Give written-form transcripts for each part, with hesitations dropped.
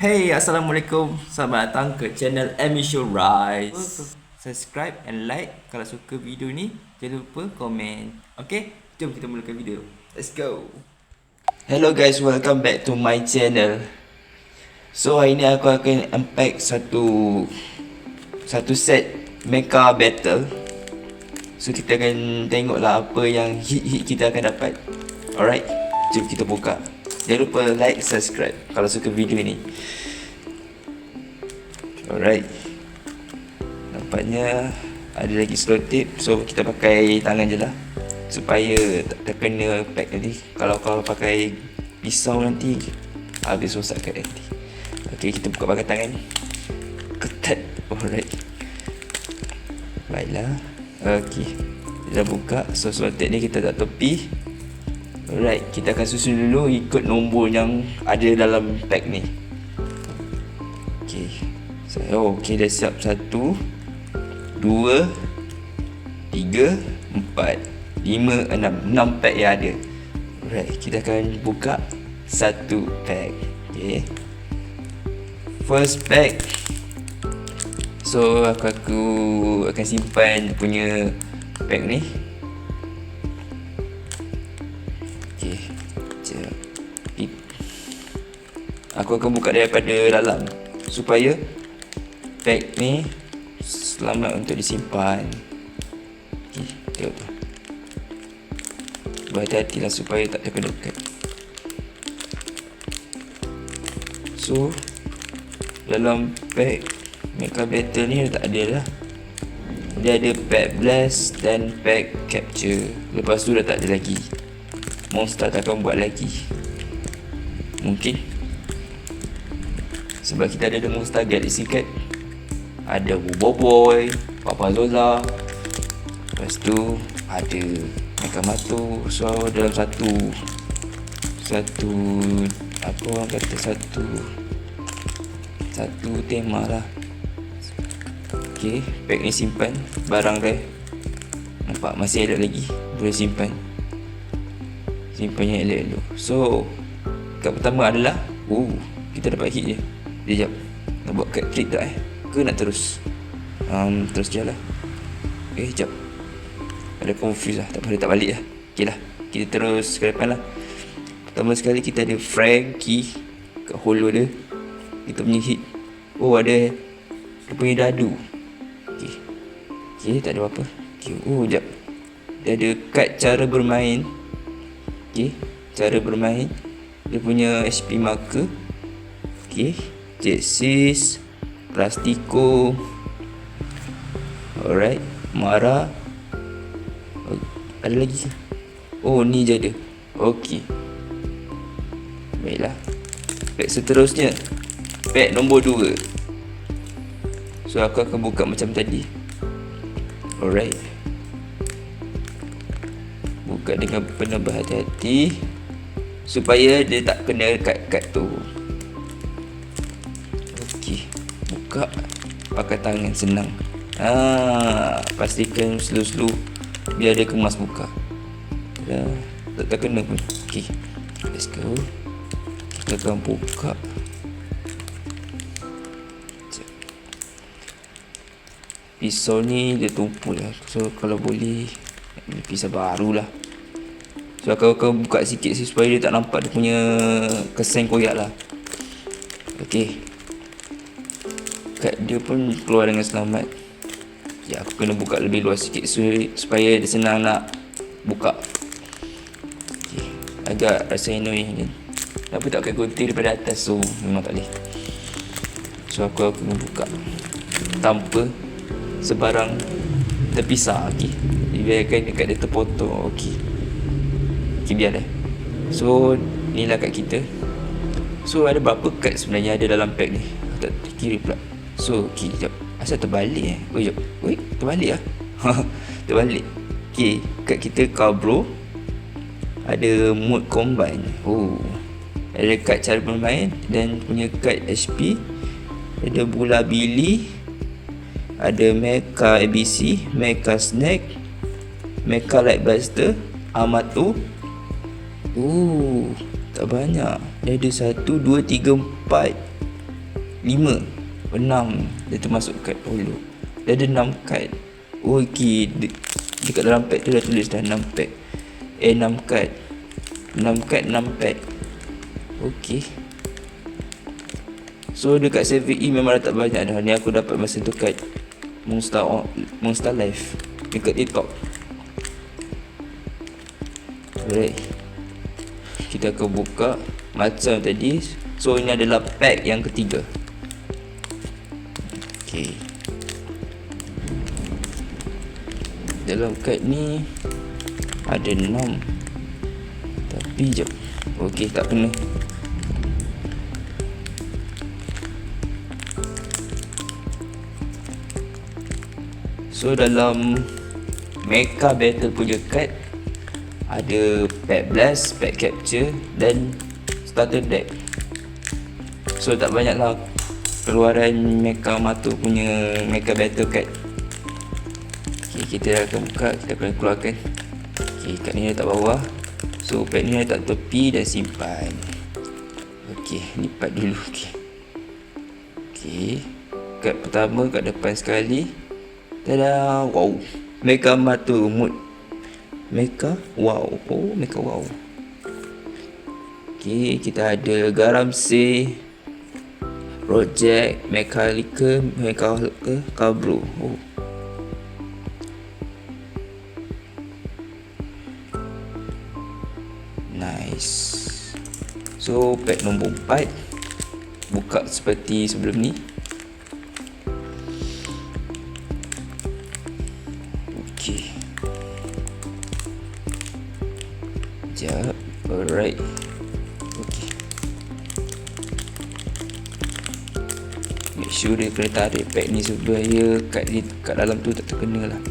Hey, Assalamualaikum. Selamat datang ke channel Emisho Rise. Subscribe and like kalau suka video ni. Jangan lupa komen. Okay, jom kita mulakan video. Let's go. Hello guys, welcome back to my channel. So hari ni aku akan unpack satu set mecha battle. So kita akan tengoklah apa yang hit kita akan dapat. Alright, jom kita buka. Jangan lupa like, subscribe kalau suka video ni. Alright, nampaknya ada lagi slow tape. So kita pakai tangan je lah supaya tak terkena pack nanti. Kalau pakai pisau nanti habis rosak kat nanti. Okay, kita buka pakai tangan. Ketat. Alright, baiklah. Okay, kita dah buka. So slow tape ni kita tak tepi. Alright, kita akan susun dulu ikut nombor yang ada dalam pack ni. Okay, okay, dah siap. 1, 2, 3, 4, 5, 6 pack yang ada. Alright, kita akan buka satu pack. Okay, first pack. So aku akan simpan punya pack ni. Aku akan buka daripada dalam supaya pack ni selamat untuk disimpan. Okay, tengok tu. Berhati-hatilah supaya tak terkena kat. So dalam pack mecha battle ni tak ada lah. Dia ada pack blast dan pack capture. Lepas tu dah tak ada lagi. Monster tak akan buat lagi. Mungkin sebab kita ada Monster Galaxy Cat, ada Boboiboy, Papa Zola. Lepas tu ada Mekamato. So dalam satu apa orang kata, satu tema lah. Okay, pack ni simpan barang dia. Nampak masih ada lagi, boleh simpan yang elok-elok. So kat pertama adalah kita dapat hit je. Sekejap, nak buat cut trick tak ke nak terus? Terus je lah. Sekejap, ada confuse lah. Tak balik lah. Ok lah, kita terus ke depan lah. Pertama sekali kita ada Frankie kat holo dia. Kita punya hit. Ada dia punya dadu. Ok, tak ada apa-apa. Ok, sekejap. Dia ada cut cara bermain. Ok, cara bermain. Dia punya HP marker. Ok, Jetsis, Plastiko. Alright, Mara. Ada lagi? Ni je ada. Ok, baiklah. Pack seterusnya, pack nombor 2. So aku akan buka macam tadi. Alright, buka dengan penuh berhati-hati supaya dia tak kena kad-kad tu. Okey, buka pakai tangan senang. Pastikan slow-slow biar dia kemas buka. Dah tak kena pun. Okey, let's go. Kita akan buka. Pisau ni dia tumpul lah. So kalau boleh pisau baru lah. So aku akan buka sikit supaya dia tak nampak dia punya kesan koyak lah. Okay, kad dia pun keluar dengan selamat. Ya, aku kena buka lebih luas sikit supaya dia senang nak buka. Okay, agak rasa annoying ni. Kenapa tak pakai gunting daripada atas? So memang tak boleh. So aku akan buka tanpa sebarang terpisah. Okay, dibiarkan dekat dia terpotong. Okay, biar dah. So inilah kad kita. So ada berapa kad sebenarnya ada dalam pack ni? Tak kira pula. So sekejap, asal terbalik sekejap. Terbalik lah. Terbalik. Okay, kad kita Cabro. Ada mode combine. Ada kad cara bermain dan punya kad HP. Ada Bola Billy. Ada Mecha ABC, Mecha Snack, Mecha Light Blaster, Amato. Tak banyak. Dia ada 1, 2, 3, 4 5, 6. Dia termasuk kad polo. Dia ada 6 kad. Okey, dekat dalam pack tu dah tulis dah 6 pack. 6 kad. 6 kad 6 pack. Okey. So dekat 7E memang dah tak banyak dah. Ni aku dapat masa tu kad Monster Life dekat TikTok. Alright, kita akan buka macam tadi. So ini adalah pack yang ketiga. Okay, dalam kad ni ada 6. Tapi jap. Okay, tak kena. So dalam Mecha Battle punya card ada Pack Blast, Pack Capture dan Starter Deck. So tak banyak lah keluaran Mecha Mato punya Mecha Battle card. Okay, kita akan buka, kita akan keluarkan. Okay, card ni letak bawah. So pack ni letak tepi dan simpan. Okay, lipat dulu. Okay, card pertama kat depan sekali. Tada, wow, Mecha Mato mood Mecha wow. Oh, Mecha wow. Okay, kita ada Garamse, Project, Mecha Cabro. Oh, nice. So pack nombor 4 buka seperti sebelum ni. Okay, sekejap. Alright. Okay, make sure dia kena tarik pack ni supaya kad dalam tu tak terkena lah.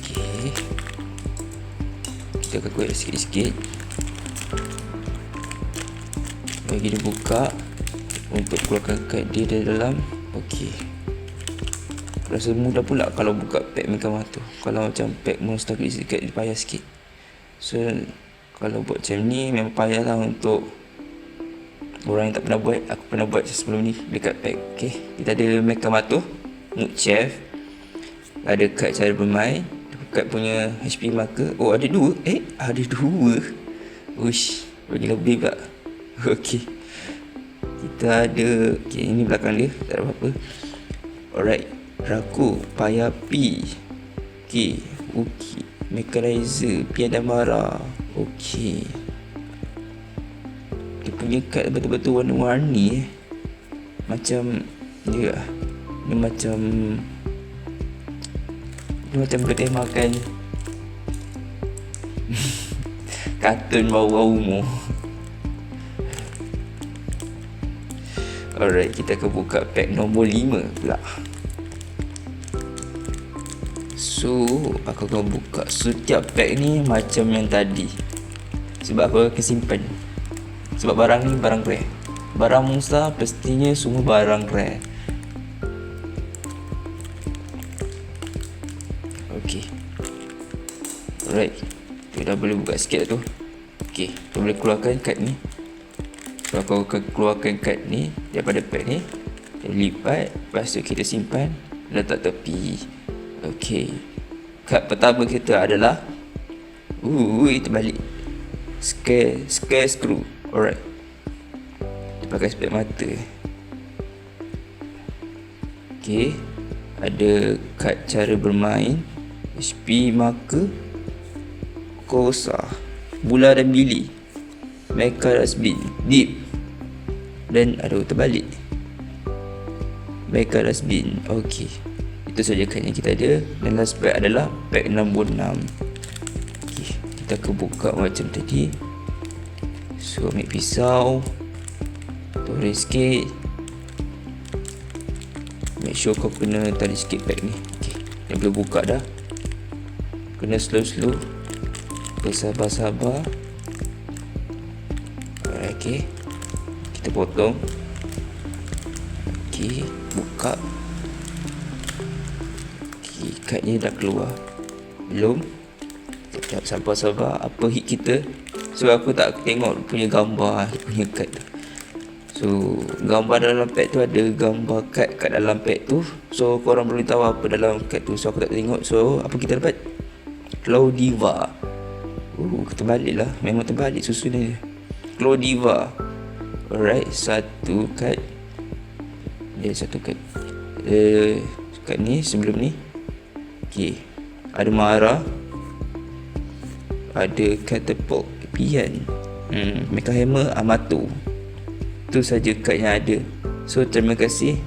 Okay, kita akan kuat sikit-sikit bagi dia buka untuk keluarkan kad dia dari dalam. Okay, rasa mudah pula kalau buka pack Mecha Mato. Kalau macam pack Monster sikit dia payah sikit. So kalau buat macam ni memang payah lah untuk orang yang tak pernah buat. Aku pernah buat sebelum ni dekat pack. Okay, kita ada Mecha Mato, Mood Chef, ada kad cara bermain, kad punya HP marker. Oh, ada 2. Ada 2. Uish, bagi lebih pula. Okay, kita ada, okay, ini belakang dia, tak ada apa-apa. Alright, Raku, Payapi. Okay, Uki, Mechanizer, Piadamara. Okay, dia punya kad betul-betul warna-warni macam dia lah. Dia macam bertemakan kartun bau-bau umur. Alright, kita akan buka pack nombor 5 pula. So aku akan buka setiap pack ni macam yang tadi. Sebab aku akan simpan. Sebab barang ni barang rare. Barang monster pastinya semua barang rare. Okay, alright, tu dah boleh buka sikit tu. Okay, kita boleh keluarkan kad ni. So aku akan keluarkan kad ni daripada pack ni, kita lipat, lepas tu kita simpan, letak tepi. Okay, kad pertama kita adalah terbalik, Scare Screw. Alright, kita pakai spek mata. Okay, ada kad cara bermain, HP marker, Kosa, Bula dan Billy, Mecha Dustbin, Deep, dan ada terbalik, Mecha Dustbin. Okay, itu saja kad yang kita ada. Dan last pack adalah pack nombor 6. Okay, kita akan buka macam tadi. So ambil pisau, tarik sikit, make sure kau kena tarik sikit pack ni. Okay, dah boleh buka dah. Kena slow-slow, bersabar-sabar. Okay, kita potong. Okay, buka. Okay, kad ni dah keluar belum? Sekejap, sabar-sabar. Apa hit kita? So aku tak tengok punya gambar punya kad tu. So gambar dalam pack tu ada gambar kad kat dalam pack tu. So korang boleh tahu apa dalam kad tu. So aku tak tengok. So apa kita dapat? Cloudiva. Terbalik lah. Memang terbalik susunan dia. Cloudiva. Alright, satu kad. Satu kad. Kad ni sebelum ni. Okay. Ada Mara. Ada Catapult Pian. Mecha Hammer Amato. Itu saja kad yang ada. So terima kasih